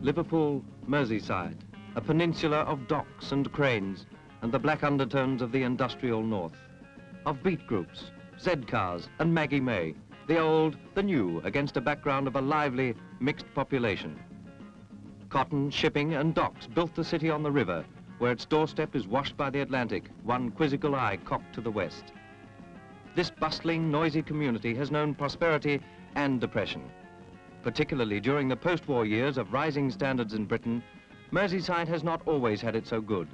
Liverpool, Merseyside, a peninsula of docks and cranes and the black undertones of the industrial north, of beat groups, Z-cars and Maggie May, the old, the new, against a background of a lively, mixed population. Cotton, shipping and docks built the city on the river, where its doorstep is washed by the Atlantic, one quizzical eye cocked to the west. This bustling, noisy community has known prosperity and depression. Particularly during the post-war years of rising standards in Britain, Merseyside has not always had it so good.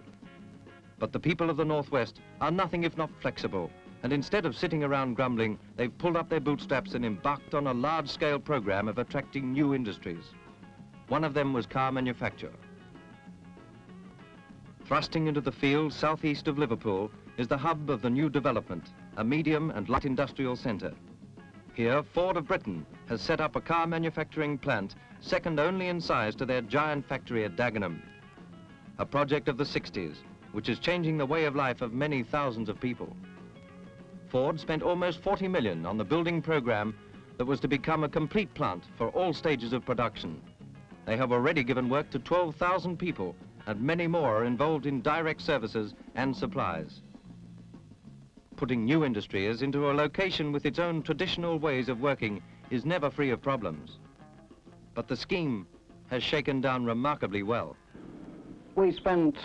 But the people of the Northwest are nothing if not flexible, and instead of sitting around grumbling, they've pulled up their bootstraps and embarked on a large-scale program of attracting new industries. One of them was car manufacture. Thrusting into the field southeast of Liverpool is the hub of the new development, a medium and light industrial centre. Here, Ford of Britain has set up a car manufacturing plant second only in size to their giant factory at Dagenham. A project of the 60s, which is changing the way of life of many thousands of people. Ford spent almost 40 million on the building program that was to become a complete plant for all stages of production. They have already given work to 12,000 people, and many more are involved in direct services and supplies. Putting new industries into a location with its own traditional ways of working is never free of problems. But the scheme has shaken down remarkably well. We spent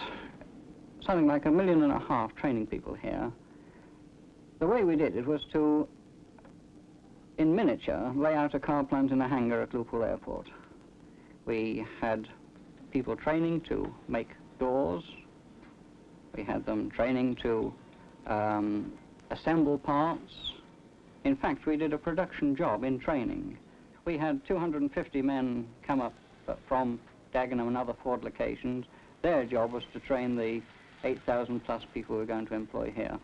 something like £1.5 million training people here. The way we did it was to, in miniature, lay out a car plant in a hangar at Liverpool Airport. We had people training to make doors. We had them training to assemble parts. In fact, we did a production job in training. We had 250 men come up from Dagenham and other Ford locations. Their job was to train the 8,000 plus people we were going to employ here.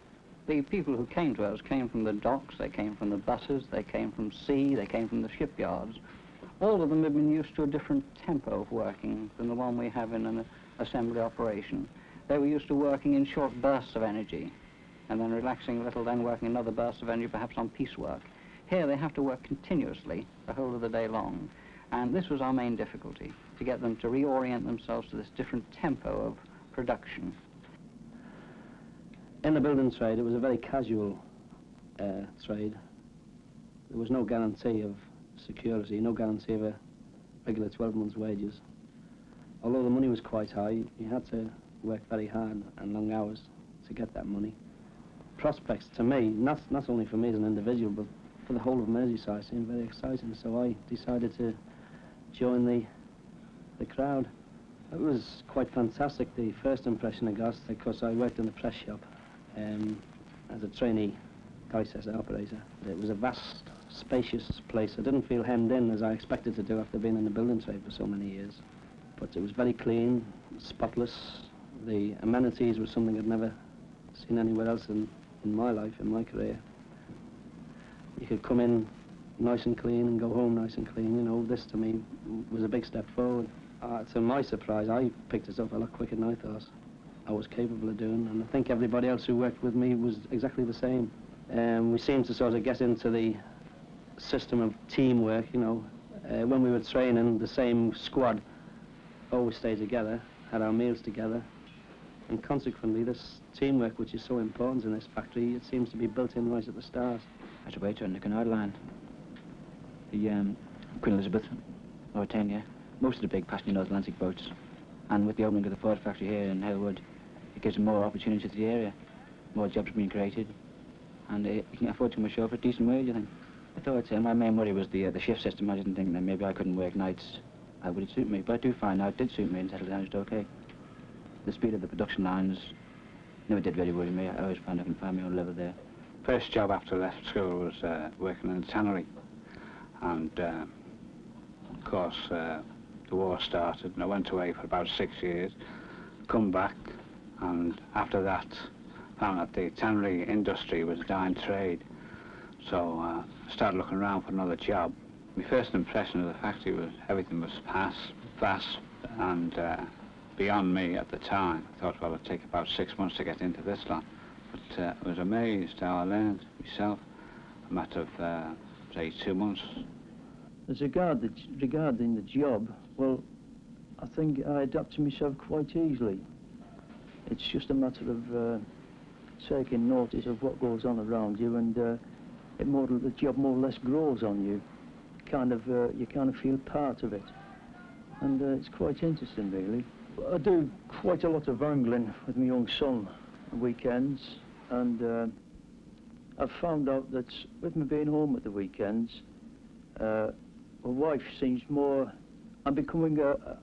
The people who came to us came from the docks, they came from the buses, they came from sea, they came from the shipyards. All of them have been used to a different tempo of working than the one we have in an assembly operation. They were used to working in short bursts of energy, and then relaxing a little, then working another burst of energy, perhaps on piecework. Here they have to work continuously the whole of the day long, and this was our main difficulty, to get them to reorient themselves to this different tempo of production. In the building trade, it was a very casual trade. There was no guarantee of security, no guarantee of a regular 12 months' wages. Although the money was quite high, you had to work very hard and long hours to get that money. Prospects to me, not only for me as an individual, but for the whole of Merseyside, seemed very exciting, so I decided to join the crowd. It was quite fantastic, the first impression I got, because I worked in the press shop as a trainee die-set operator. It was a vast, spacious place. I didn't feel hemmed in as I expected to do after being in the building trade for so many years. But it was very clean, spotless. The amenities were something I'd never seen anywhere else in my life, in my career. You could come in nice and clean and go home nice and clean. You know, this to me was a big step forward. To my surprise, I picked it up a lot quicker than I thought I was capable of doing, and I think everybody else who worked with me was exactly the same. We seemed to sort of get into the system of teamwork, you know. When we were training, the same squad always stayed together, had our meals together, and consequently this teamwork, which is so important in this factory, it seems to be built in right at the start. As a waiter on the Canard line, the Queen Elizabeth, Mauritania, most of the big passenger North Atlantic boats, and with the opening of the Ford factory here in Halewood, it gives them more opportunity to the area, more jobs being created, and you can afford to come ashore for a decent wage, I think. I thought my main worry was the shift system. I didn't think that maybe I couldn't work nights. Would it suit me? But I do find now it did suit me and settled down just okay. The speed of the production lines never did really worry me. I always found I can find my own level there. First job after I left school was working in a tannery, and of course the war started and I went away for about 6 years, come back, and after that found that the tannery industry was a dying trade, so I started looking around for another job. My first impression of the factory was everything was fast and beyond me at the time. I thought, well, it'd take about 6 months to get into this lot. But I was amazed how I learned myself a matter of, say, 2 months. As regarding the job, well, I think I adapt to myself quite easily. It's just a matter of taking notice of what goes on around you, and the job more or less grows on you. You kind of feel part of it, and it's quite interesting, really. I do quite a lot of wrangling with my young son on weekends, and I've found out that with me being home at the weekends, my wife seems more. I'm becoming a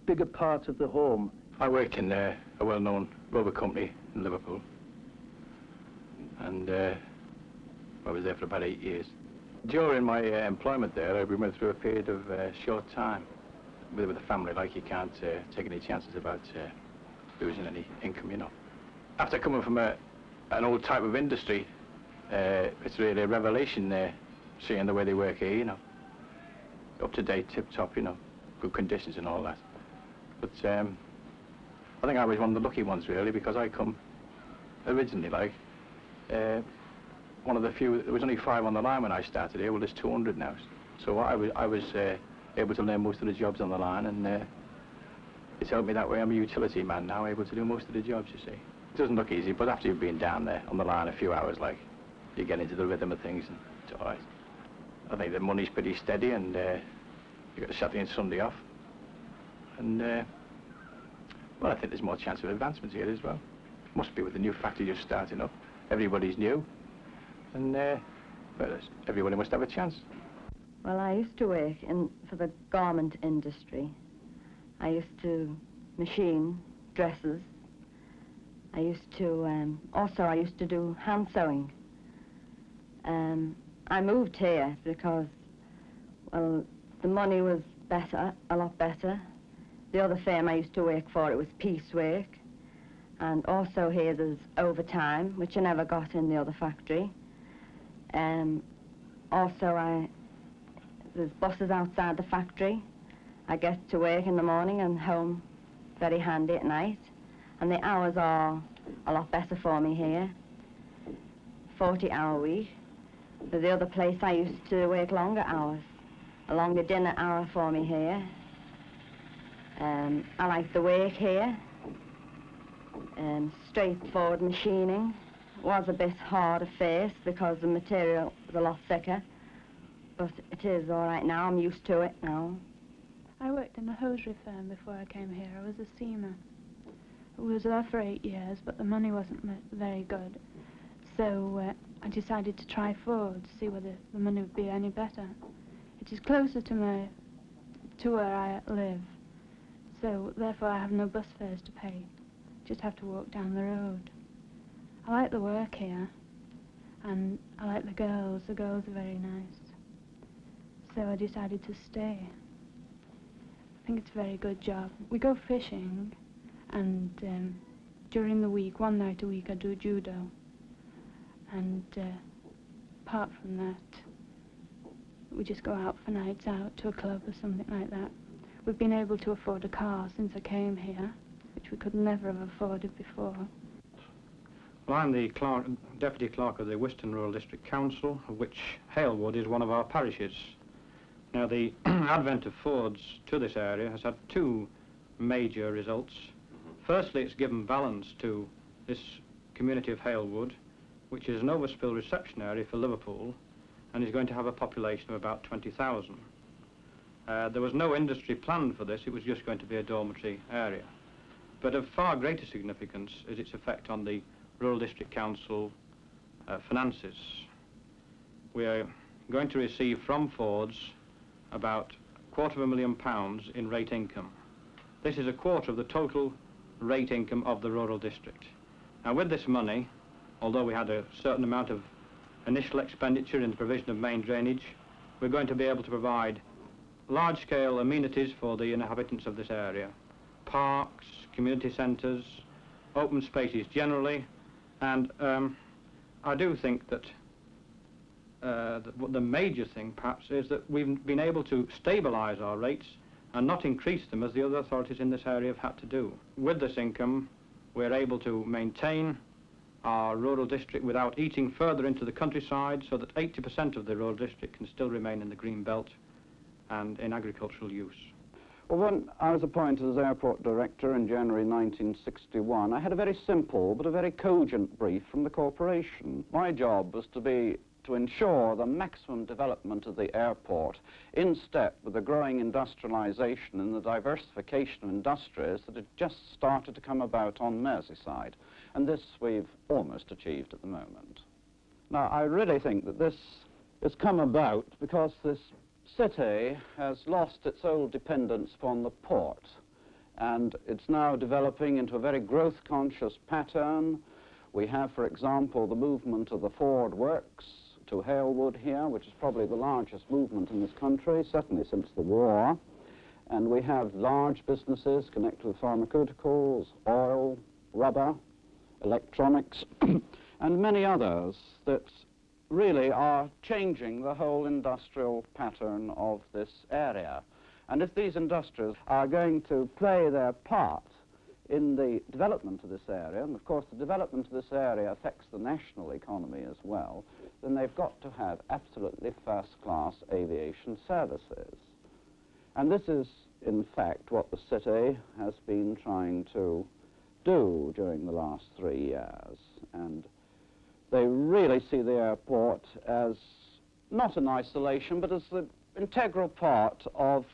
bigger part of the home. I worked in a well-known rubber company in Liverpool, and I was there for about 8 years. During my employment there, we went through a period of short time. With a family, like, you can't take any chances about losing any income, you know. After coming from an old type of industry, it's really a revelation seeing the way they work here, you know. Up to date, tip top, you know, good conditions and all that. But I think I was one of the lucky ones, really, because I come originally, like, one of the few. There was only 5 on the line when I started here. Well, there's 200 now. So I was able to learn most of the jobs on the line, and it's helped me that way. I'm a utility man now, able to do most of the jobs, you see. It doesn't look easy, but after you've been down there on the line a few hours, like, you get into the rhythm of things, and it's all right. I think the money's pretty steady, and you got Saturday and Sunday off. And, well, I think there's more chance of advancement here as well. Must be with the new factory just starting up. Everybody's new, and well, everybody must have a chance. Well, I used to work for the garment industry. I used to machine dresses. I used to, also I used to do hand sewing. I moved here because, well, the money was better, a lot better. The other firm I used to work for, it was piecework. And also here there's overtime, which I never got in the other factory. Also there's buses outside the factory. I get to work in the morning and home very handy at night. And the hours are a lot better for me here. 40-hour week. But the other place I used to work longer hours. A longer dinner hour for me here. I like the work here. Straightforward machining. Was a bit hard at first because the material was a lot thicker. But it is all right now. I'm used to it now. I worked in a hosiery firm before I came here. I was a seaman. I was there for 8 years, but the money wasn't very good. So I decided to try Ford to see whether the money would be any better. It is closer to where I live, so therefore I have no bus fares to pay. Just have to walk down the road. I like the work here, and I like the girls. The girls are very nice. So I decided to stay. I think it's a very good job. We go fishing, and during the week, one night a week, I do judo. And apart from that, we just go out for nights out to a club or something like that. We've been able to afford a car since I came here, which we could never have afforded before. Well, I'm the Deputy Clerk of the Western Rural District Council, of which Halewood is one of our parishes. Now, the advent of Fords to this area has had 2 major results. Firstly, it's given balance to this community of Halewood, which is an overspill reception area for Liverpool, and is going to have a population of about 20,000. There was no industry planned for this, it was just going to be a dormitory area. But of far greater significance is its effect on the Rural District Council finances. We are going to receive from Fords about £250,000 in rate income. This is a quarter of the total rate income of the rural district. Now, with this money, although we had a certain amount of initial expenditure in the provision of main drainage, we're going to be able to provide large-scale amenities for the inhabitants of this area. Parks, community centres, open spaces generally, and I do think that the major thing, perhaps, is that we've been able to stabilise our rates and not increase them as the other authorities in this area have had to do. With this income, we're able to maintain our rural district without eating further into the countryside, so that 80% of the rural district can still remain in the green belt and in agricultural use. Well, when I was appointed as airport director in January 1961, I had a very simple but a very cogent brief from the corporation. My job was to ensure the maximum development of the airport in step with the growing industrialisation and the diversification of industries that had just started to come about on Merseyside. And this we've almost achieved at the moment. Now, I really think that this has come about because this city has lost its old dependence upon the port, and it's now developing into a very growth-conscious pattern. We have, for example, the movement of the Ford works to Halewood here, which is probably the largest movement in this country, certainly since the war. And we have large businesses connected with pharmaceuticals, oil, rubber, electronics, and many others that really are changing the whole industrial pattern of this area. And if these industries are going to play their part in the development of this area, and of course the development of this area affects the national economy as well, then they've got to have absolutely first-class aviation services. And this is, in fact, what the city has been trying to do during the last 3 years. And they really see the airport as not in isolation, but as the integral part of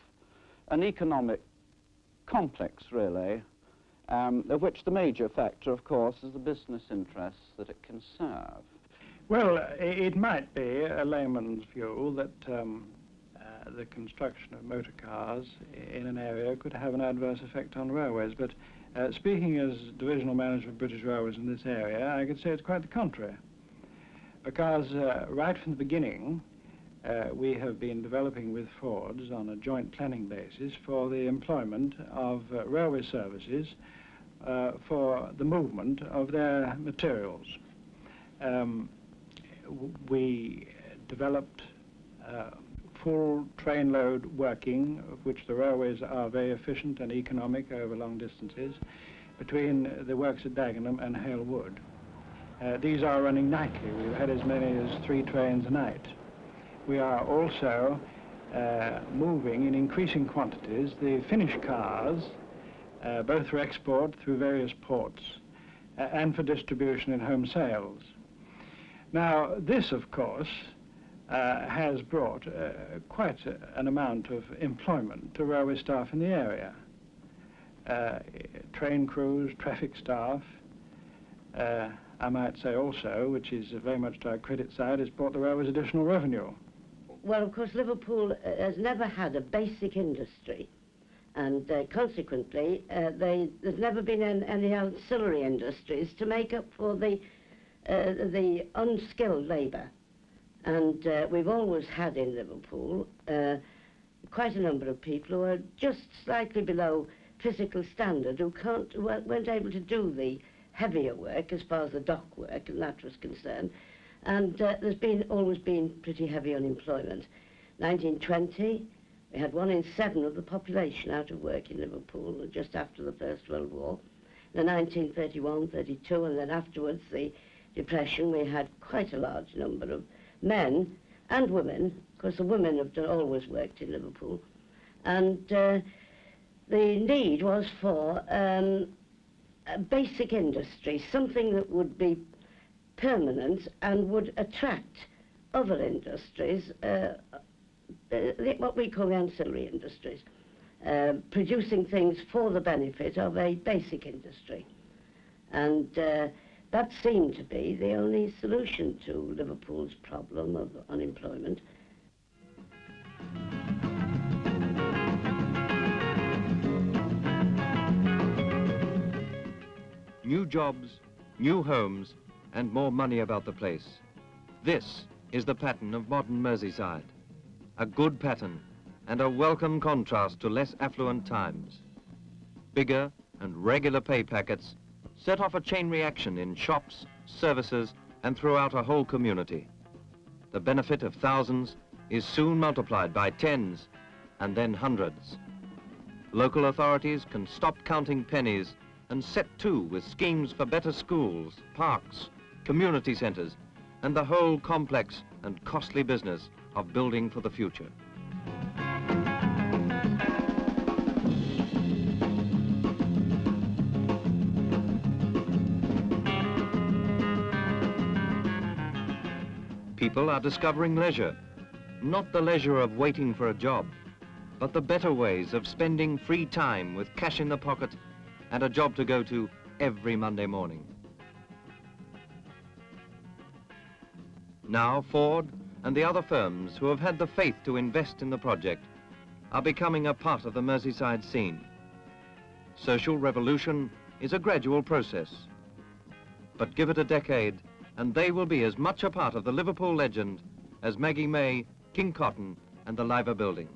an economic complex, really, of which the major factor, of course, is the business interests that it can serve. Well, it might be a layman's view that the construction of motor cars in an area could have an adverse effect on railways, but speaking as divisional manager of British Railways in this area, I could say it's quite the contrary. Because right from the beginning, we have been developing with Fords on a joint planning basis for the employment of railway services for the movement of their materials. We developed full train load working, of which the railways are very efficient and economic over long distances, between the works at Dagenham and Halewood. These are running nightly. We've had as many as 3 trains a night. We are also moving in increasing quantities the finished cars, both for export through various ports and for distribution in home sales. Now, this, of course, has brought quite an amount of employment to railway staff in the area. Train crews, traffic staff, I might say also, which is very much to our credit side, has brought the railways additional revenue. Well, of course, Liverpool has never had a basic industry, and consequently, there's never been any ancillary industries to make up for the unskilled labour. And we've always had in Liverpool quite a number of people who are just slightly below physical standard, who weren't able to do the heavier work as far as the dock work and that was concerned. And there's always been pretty heavy unemployment. 1920, we had 1 in 7 of the population out of work in Liverpool just after the First World War. In 1931, 32, and then afterwards the Depression, we had quite a large number of men and women, because the women have always worked in Liverpool. And the need was for a basic industry, something that would be permanent and would attract other industries, what we call the ancillary industries, producing things for the benefit of a basic industry. And that seemed to be the only solution to Liverpool's problem of unemployment. New jobs, new homes, and more money about the place. This is the pattern of modern Merseyside. A good pattern and a welcome contrast to less affluent times. Bigger and regular pay packets set off a chain reaction in shops, services, and throughout a whole community. The benefit of thousands is soon multiplied by tens and then hundreds. Local authorities can stop counting pennies and set to with schemes for better schools, parks, community centres, and the whole complex and costly business of building for the future. people are discovering leisure. Not the leisure of waiting for a job, but the better ways of spending free time with cash in the pocket and a job to go to every Monday morning. Now Ford and the other firms who have had the faith to invest in the project are becoming a part of the Merseyside scene. Social revolution is a gradual process, but give it a decade and they will be as much a part of the Liverpool legend as Maggie May, King Cotton and the Liver Building.